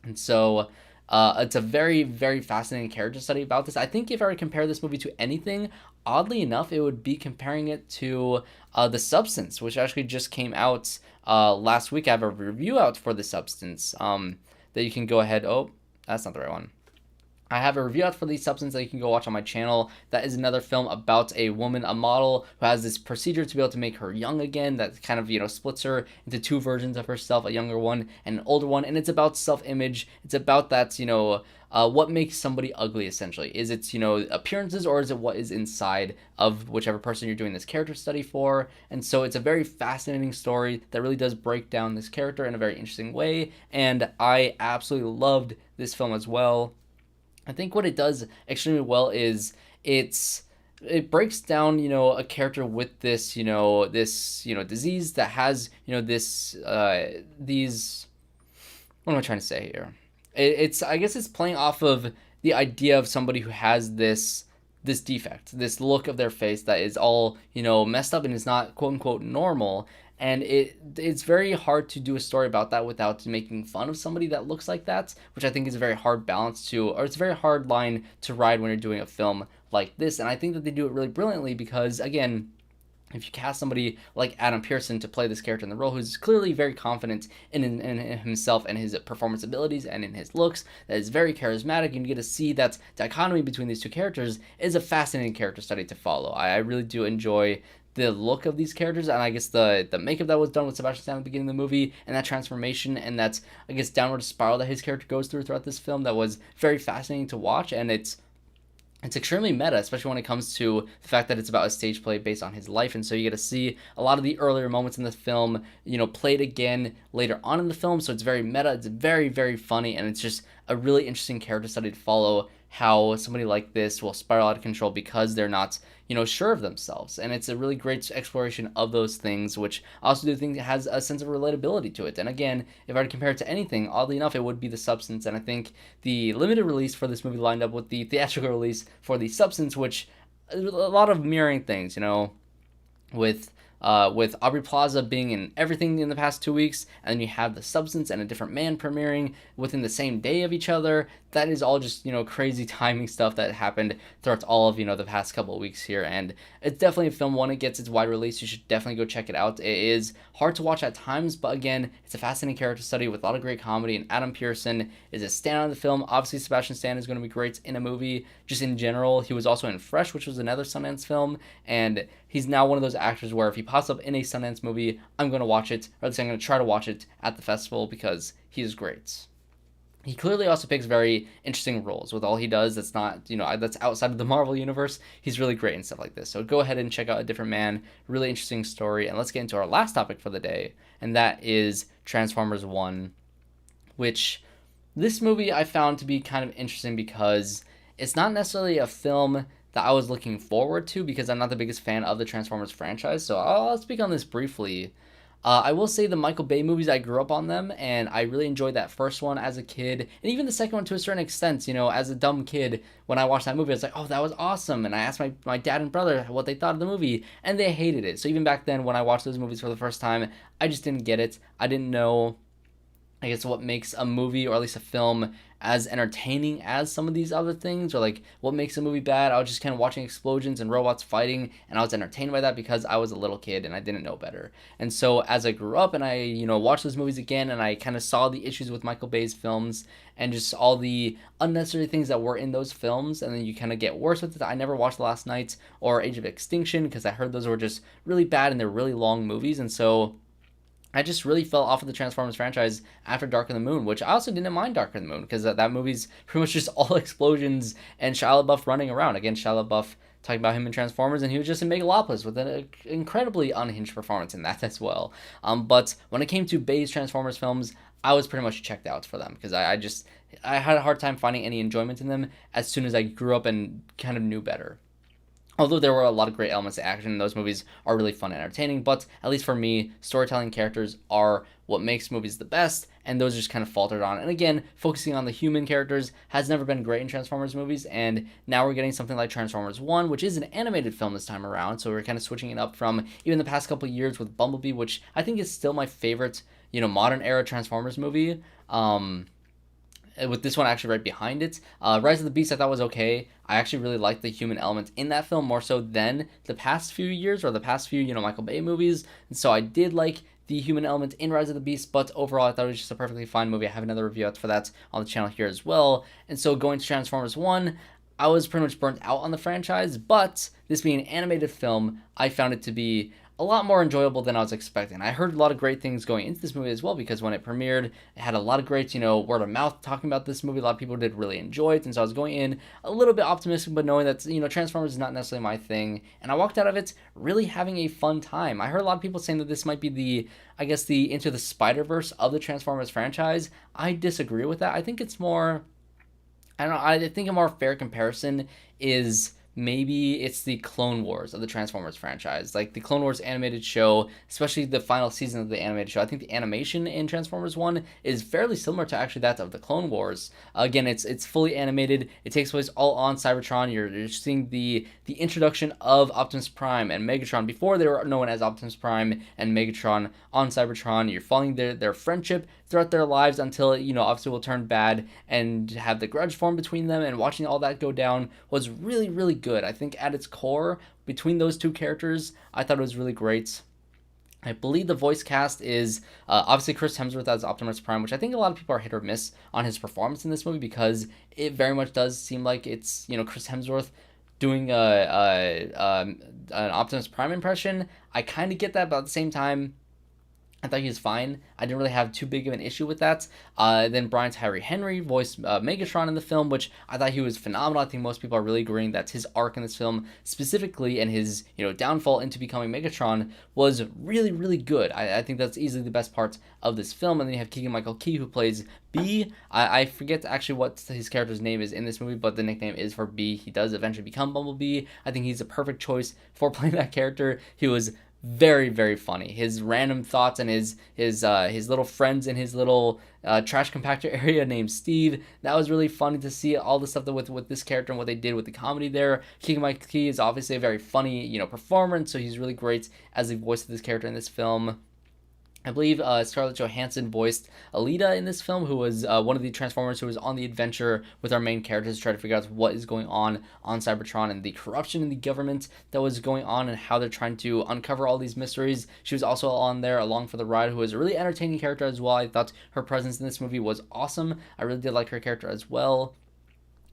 A: And so it's a very, very fascinating character study about this. I think if I were to compare this movie to anything, oddly enough, it would be comparing it to The Substance, which actually just came out last week. I have a review out for The Substance that you can go ahead. Oh, that's not the right one. I have a review out for The Substance that you can go watch on my channel. That is another film about a woman, a model, who has this procedure to be able to make her young again, that kind of, splits her into two versions of herself, a younger one and an older one. And it's about self-image. It's about that, what makes somebody ugly, essentially. Is it, appearances, or is it what is inside of whichever person you're doing this character study for? And so it's a very fascinating story that really does break down this character in a very interesting way. And I absolutely loved this film as well. I think what it does extremely well is it breaks down, a character with this, disease that has, these, what am I trying to say here? I guess it's playing off of the idea of somebody who has this defect, this look of their face that is all, messed up and is not quote unquote normal. and it's very hard to do a story about that without making fun of somebody that looks like that, which I think is a very hard balance to, or it's a very hard line to ride when you're doing a film like this. And I think that they do it really brilliantly because, again, if you cast somebody like Adam Pearson to play this character in the role, who's clearly very confident in himself and his performance abilities and in his looks, that is very charismatic, and you get to see that dichotomy between these two characters is a fascinating character study to follow. I really do enjoy the look of these characters, and I guess the makeup that was done with Sebastian Stan at the beginning of the movie, and that transformation and that, I guess, downward spiral that his character goes through throughout this film, that was very fascinating to watch. And it's extremely meta, especially when it comes to the fact that it's about a stage play based on his life. And so you get to see a lot of the earlier moments in the film, played again later on in the film. So it's very meta. It's very, very funny. And it's just a really interesting character study to follow, how somebody like this will spiral out of control because they're not, sure of themselves. And it's a really great exploration of those things, which I also do think has a sense of relatability to it. And again, if I were to compare it to anything, oddly enough, it would be The Substance. And I think the limited release for this movie lined up with the theatrical release for The Substance, which a lot of mirroring things, with Aubrey Plaza being in everything in the past 2 weeks, and then you have The Substance and A Different Man premiering within the same day of each other. That is all just, crazy timing stuff that happened throughout all of, the past couple of weeks here. And it's definitely a film, when it gets its wide release, you should definitely go check it out. It is hard to watch at times, but again, it's a fascinating character study with a lot of great comedy, and Adam Pearson is a standout in the film. Obviously, Sebastian Stan is going to be great in a movie, just in general. He was also in Fresh, which was another Sundance film, and he's now one of those actors where if he pops up in a Sundance movie, I'm going to watch it, or at least I'm going to try to watch it at the festival, because he is great. He clearly also picks very interesting roles with all he does. That's not, that's outside of the Marvel universe. He's really great and stuff like this. So go ahead and check out A Different Man. Really interesting story. And let's get into our last topic for the day, and that is Transformers 1, which this movie I found to be kind of interesting because it's not necessarily a film that I was looking forward to, because I'm not the biggest fan of the Transformers franchise. So I'll speak on this briefly. I will say the Michael Bay movies, I grew up on them, and I really enjoyed that first one as a kid, and even the second one to a certain extent. As a dumb kid, when I watched that movie, I was like, oh, that was awesome, and I asked my dad and brother what they thought of the movie, and they hated it. So even back then, when I watched those movies for the first time, I just didn't get it. I didn't know, I guess, what makes a movie, or at least a film, as entertaining as some of these other things, or like what makes a movie bad. I was just kind of watching explosions and robots fighting, and I was entertained by that because I was a little kid and I didn't know better. And so as I grew up and I, watched those movies again, and I kind of saw the issues with Michael Bay's films and just all the unnecessary things that were in those films, and then you kind of get worse with it. I never watched The Last Night or Age of Extinction because I heard those were just really bad and they're really long movies, and so I just really fell off of the Transformers franchise after Dark of the Moon, which I also didn't mind Dark of the Moon, because that movie's pretty much just all explosions and Shia LaBeouf running around. Again, Shia LaBeouf talking about him in Transformers, and he was just in Megalopolis with an incredibly unhinged performance in that as well. But when it came to Bay's Transformers films, I was pretty much checked out for them, because I had a hard time finding any enjoyment in them as soon as I grew up and kind of knew better. Although there were a lot of great elements of action, those movies are really fun and entertaining, but at least for me, storytelling characters are what makes movies the best, and those just kind of faltered on. And again, focusing on the human characters has never been great in Transformers movies, and now we're getting something like Transformers 1, which is an animated film this time around, so we're kind of switching it up from even the past couple of years with Bumblebee, which I think is still my favorite, modern era Transformers movie. With this one actually right behind it. Rise of the Beast I thought was okay. I actually really liked the human element in that film more so than the past few years, or the past few, Michael Bay movies. And so I did like the human element in Rise of the Beast, but overall I thought it was just a perfectly fine movie. I have another review out for that on the channel here as well. And so going to Transformers 1, I was pretty much burnt out on the franchise, but this being an animated film, I found it to be a lot more enjoyable than I was expecting. I heard a lot of great things going into this movie as well, because when it premiered, it had a lot of great, word of mouth talking about this movie. A lot of people did really enjoy it, and so I was going in a little bit optimistic, but knowing that, Transformers is not necessarily my thing, and I walked out of it really having a fun time. I heard a lot of people saying that this might be the Into the Spider-Verse of the Transformers franchise. I disagree with that. I think it's more, I don't know, I think a more fair comparison is maybe it's the Clone Wars of the Transformers franchise. Like the Clone Wars animated show, especially the final season of the animated show. I think the animation in Transformers 1 is fairly similar to actually that of the Clone Wars. Again, it's fully animated. It takes place all on Cybertron. You're seeing the introduction of Optimus Prime and Megatron before they were known as Optimus Prime and Megatron on Cybertron. You're following their friendship throughout their lives until, obviously will turn bad and have the grudge form between them, and watching all that go down was really, really good. I think at its core, between those two characters, I thought it was really great. I believe the voice cast is obviously Chris Hemsworth as Optimus Prime, which I think a lot of people are hit or miss on his performance in this movie, because it very much does seem like it's, Chris Hemsworth doing an Optimus Prime impression. I kind of get that, but at the same time, I thought he was fine. I didn't really have too big of an issue with that. Then Brian Tyree Henry voiced Megatron in the film, which I thought he was phenomenal. I think most people are really agreeing that his arc in this film specifically, and his downfall into becoming Megatron, was really, really good. I think that's easily the best part of this film. And then you have Keegan-Michael Key, who plays B. I forget actually what his character's name is in this movie, but the nickname is for B. He does eventually become Bumblebee. I think he's a perfect choice for playing that character. He was very, very funny. His random thoughts and his little friends in his little trash compactor area named Steve. That was really funny to see all the stuff that with this character and what they did with the comedy there. Keegan-Michael Key is obviously a very funny performer, and so he's really great as the voice of this character in this film. I believe Scarlett Johansson voiced Alita in this film, who was one of the Transformers who was on the adventure with our main characters to try to figure out what is going on Cybertron and the corruption in the government that was going on and how they're trying to uncover all these mysteries. She was also on there along for the ride, who was a really entertaining character as well. I thought her presence in this movie was awesome. I really did like her character as well.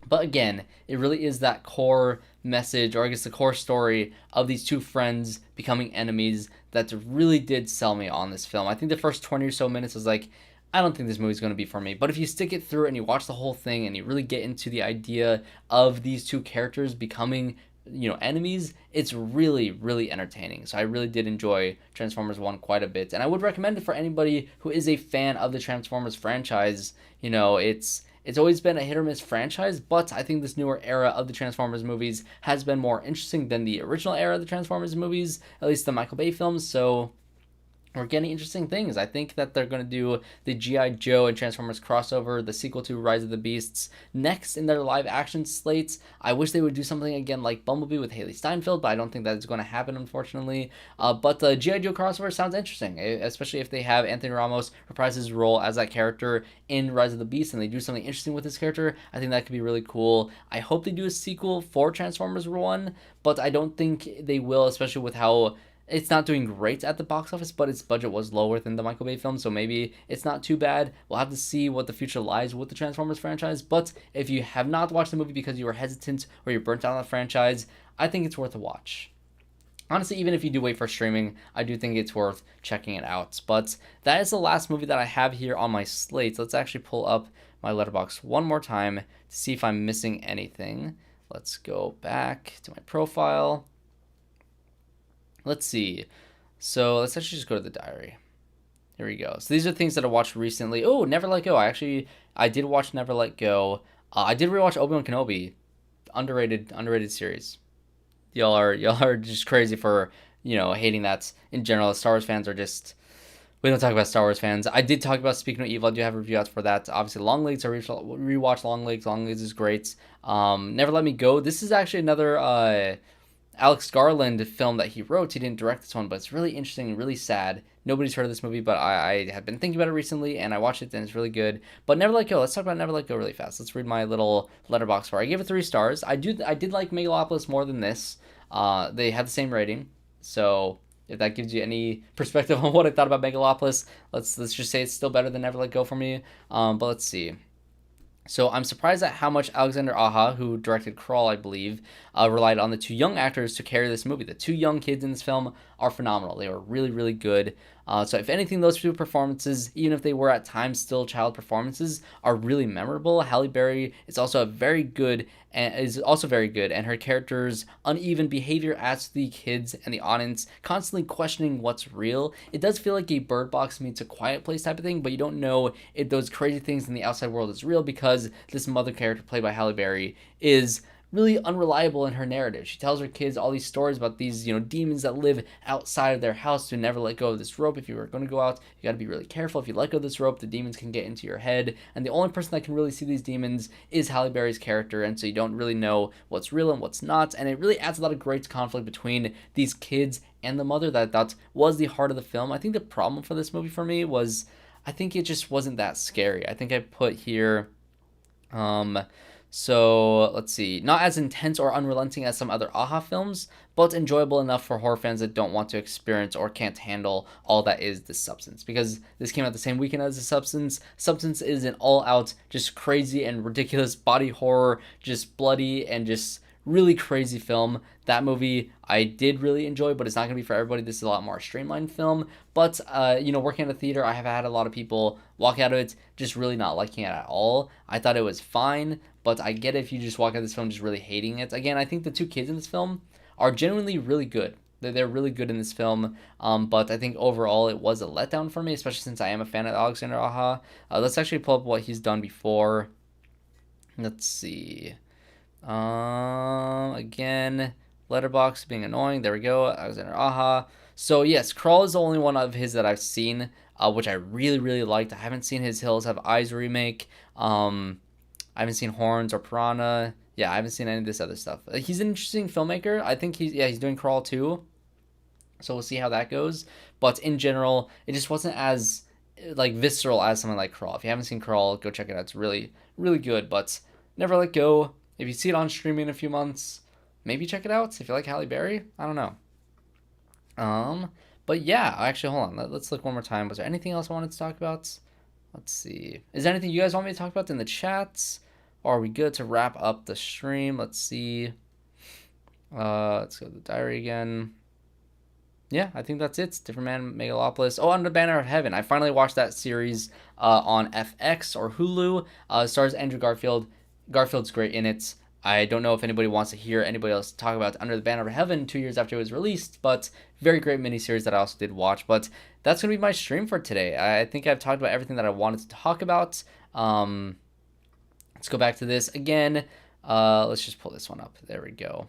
A: But again, it really is that core message, or I guess the core story of these two friends becoming enemies, that really did sell me on this film. I think the first 20 or so minutes was like, I don't think this movie's going to be for me. But if you stick it through and you watch the whole thing and you really get into the idea of these two characters becoming enemies, it's really, really entertaining. So I really did enjoy Transformers 1 quite a bit, and I would recommend it for anybody who is a fan of the Transformers franchise. It's always been a hit or miss franchise, but I think this newer era of the Transformers movies has been more interesting than the original era of the Transformers movies, at least the Michael Bay films. So we're getting interesting things. I think that they're going to do the G.I. Joe and Transformers crossover, the sequel to Rise of the Beasts, next in their live action slates. I wish they would do something again like Bumblebee with Haley Steinfeld, but I don't think that is going to happen, unfortunately. But the G.I. Joe crossover sounds interesting, especially if they have Anthony Ramos reprise his role as that character in Rise of the Beasts and they do something interesting with his character. I think that could be really cool. I hope they do a sequel for Transformers 1, but I don't think they will, especially with how it's not doing great at the box office, but its budget was lower than the Michael Bay film, so maybe it's not too bad. We'll have to see what the future lies with the Transformers franchise, but if you have not watched the movie because you were hesitant or you're burnt out on the franchise, I think it's worth a watch. Honestly, even if you do wait for streaming, I do think it's worth checking it out. But that is the last movie that I have here on my slate. Let's actually pull up my Letterboxd one more time to see if I'm missing anything. Let's go back to my profile. Let's see. So let's actually just go to the diary. Here we go. So these are things that I watched recently. Oh, Never Let Go. I did watch Never Let Go. I did rewatch Obi-Wan Kenobi. Underrated series. Y'all are just crazy for, hating that in general. Star Wars fans are just, we don't talk about Star Wars fans. I did talk about Speak No Evil. I do have a review out for that. Obviously, Long Legs. I rewatched Long Legs. Long Legs is great. Never Let Me Go. This is actually another Alex Garland film that he wrote. He didn't direct this one, but it's really interesting and really sad. Nobody's heard of this movie, but I have been thinking about it recently, and I watched it, and it's really good. But Never Let Go. Let's talk about Never Let Go really fast. Let's read my little letterbox for it. I gave it 3 stars. I did like Megalopolis more than this. They had the same rating, so if that gives you any perspective on what I thought about Megalopolis, let's just say it's still better than Never Let Go for me. But let's see. So I'm surprised at how much Alexander Aja, who directed Crawl, I believe, relied on the 2 young actors to carry this movie. The 2 young kids in this film are phenomenal. They were really, really good. So if anything, those 2 performances, even if they were at times still child performances, are really memorable. Halle Berry is also very good, and her character's uneven behavior adds to the kids and the audience constantly questioning what's real. It does feel like a Bird Box meets A Quiet Place type of thing, but you don't know if those crazy things in the outside world is real, because this mother character played by Halle Berry is really unreliable in her narrative. She tells her kids all these stories about these, demons that live outside of their house to never let go of this rope. If you were going to go out, you got to be really careful. If you let go of this rope, the demons can get into your head. And the only person that can really see these demons is Halle Berry's character. And so you don't really know what's real and what's not. And it really adds a lot of great conflict between these kids and the mother. That was the heart of the film. I think the problem for this movie for me was, I think it just wasn't that scary. I think I put here, so let's see, not as intense or unrelenting as some other AHA films, but enjoyable enough for horror fans that don't want to experience or can't handle all that is The Substance. Because this came out the same weekend as The Substance. Substance is an all-out, just crazy and ridiculous body horror, just bloody and just really crazy film. That movie I did really enjoy, but it's not going to be for everybody. This is a lot more streamlined film. But, working at a theater, I have had a lot of people walk out of it just really not liking it at all. I thought it was fine, but I get it if you just walk out of this film just really hating it. Again, I think the two kids in this film are genuinely really good. They're really good in this film, but I think overall it was a letdown for me, especially since I am a fan of Alexander Aja. Let's actually pull up what he's done before. Let's see. Again, Letterboxd being annoying. There we go. Alexander Aja. So yes, Crawl is the only one of his that I've seen, which I really, really liked. I haven't seen his Hills Have Eyes remake. I haven't seen Horns or Piranha. Yeah, I haven't seen any of this other stuff. He's an interesting filmmaker. I think he's doing Crawl too. So we'll see how that goes. But in general, it just wasn't as visceral as something like Crawl. If you haven't seen Crawl, go check it out. It's really, really good. But Never Let Go. If you see it on streaming in a few months, maybe check it out. If you like Halle Berry, I don't know. But yeah, actually, hold on. Let's look one more time. Was there anything else I wanted to talk about? Let's see. Is there anything you guys want me to talk about in the chats? Or are we good to wrap up the stream? Let's see. Let's go to the diary again. Yeah, I think that's it. Different Man, Megalopolis. Oh, Under the Banner of Heaven. I finally watched that series on FX or Hulu. Stars Andrew Garfield. Garfield's great in it. I don't know if anybody wants to hear anybody else talk about Under the Banner of Heaven 2 years after it was released, but very great miniseries that I also did watch. But that's going to be my stream for today. I think I've talked about everything that I wanted to talk about. Let's go back to this again. Let's just pull this one up. There we go.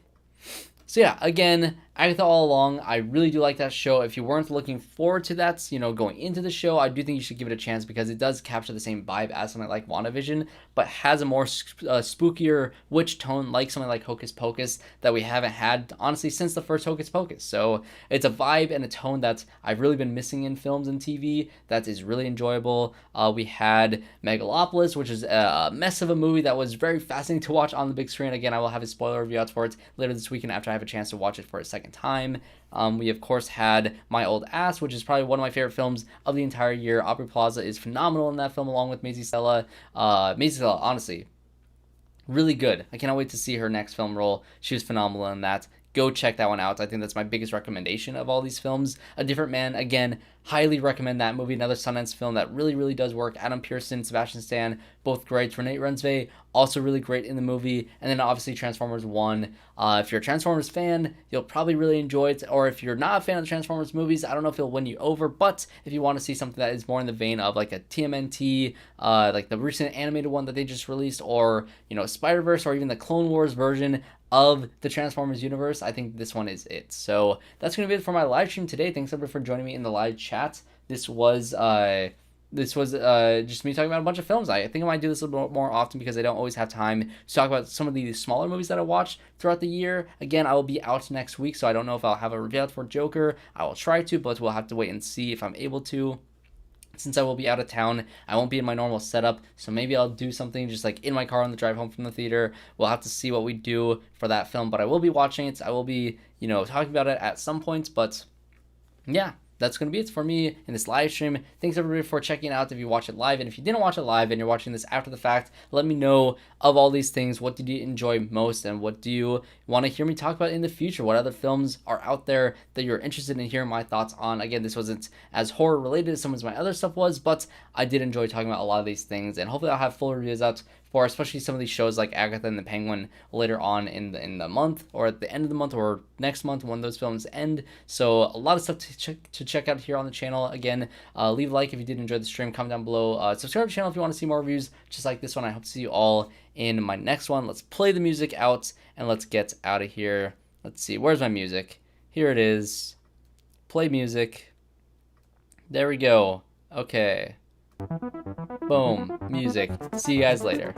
A: So yeah, again, Agatha All Along, I really do like that show. If you weren't looking forward to that, going into the show, I do think you should give it a chance because it does capture the same vibe as something like WandaVision, but has a more spookier witch tone like something like Hocus Pocus that we haven't had, honestly, since the first Hocus Pocus. So it's a vibe and a tone that I've really been missing in films and TV that is really enjoyable. We had Megalopolis, which is a mess of a movie that was very fascinating to watch on the big screen. Again, I will have a spoiler review out for it later this weekend after I have a chance to watch it for a second time. We of course had My Old Ass, which is probably one of my favorite films of the entire year. Aubrey Plaza is phenomenal in that film along with Maisie Stella. Maisie Stella, honestly, really good. I cannot wait to see her next film role. She was phenomenal in that. Go check that one out. I think that's my biggest recommendation of all these films. A Different Man, again, highly recommend that movie. Another Sundance film that really, really does work. Adam Pearson, Sebastian Stan, both great. Renee Rensve, also really great in the movie. And then obviously Transformers 1. If you're a Transformers fan, you'll probably really enjoy it. Or if you're not a fan of the Transformers movies, I don't know if it'll win you over. But if you want to see something that is more in the vein of like a TMNT, like the recent animated one that they just released, or, Spider-Verse, or even the Clone Wars version of the Transformers universe, I think this one is it. So that's going to be it for my live stream today. Thanks everybody for joining me in the live chat. This was just me talking about a bunch of films. I think I might do this a little more often because I don't always have time to talk about some of the smaller movies that I watched throughout the year. Again, I will be out next week, so I don't know if I'll have a review out for Joker. I will try to, but we'll have to wait and see if I'm able to. Since I will be out of town, I won't be in my normal setup, so maybe I'll do something just like in my car on the drive home from the theater. We'll have to see what we do for that film, but I will be watching it. I will be, talking about it at some point, but yeah. That's going to be it for me in this live stream. Thanks everybody for checking out if you watch it live. And if you didn't watch it live and you're watching this after the fact, let me know of all these things. What did you enjoy most and what do you want to hear me talk about in the future? What other films are out there that you're interested in hearing my thoughts on? Again, this wasn't as horror related as some of my other stuff was, but I did enjoy talking about a lot of these things. And hopefully I'll have full reviews out for especially some of these shows like Agatha and the Penguin later on in the month, or at the end of the month, or next month when those films end. So a lot of stuff to check out here on the channel. Again, leave a like if you did enjoy the stream. Comment down below. Subscribe to the channel if you want to see more reviews just like this one. I hope to see you all in my next one. Let's play the music out and let's get out of here. Let's see, where's my music? Here it is. Play music. There we go. Okay. Boom. Music. See you guys later.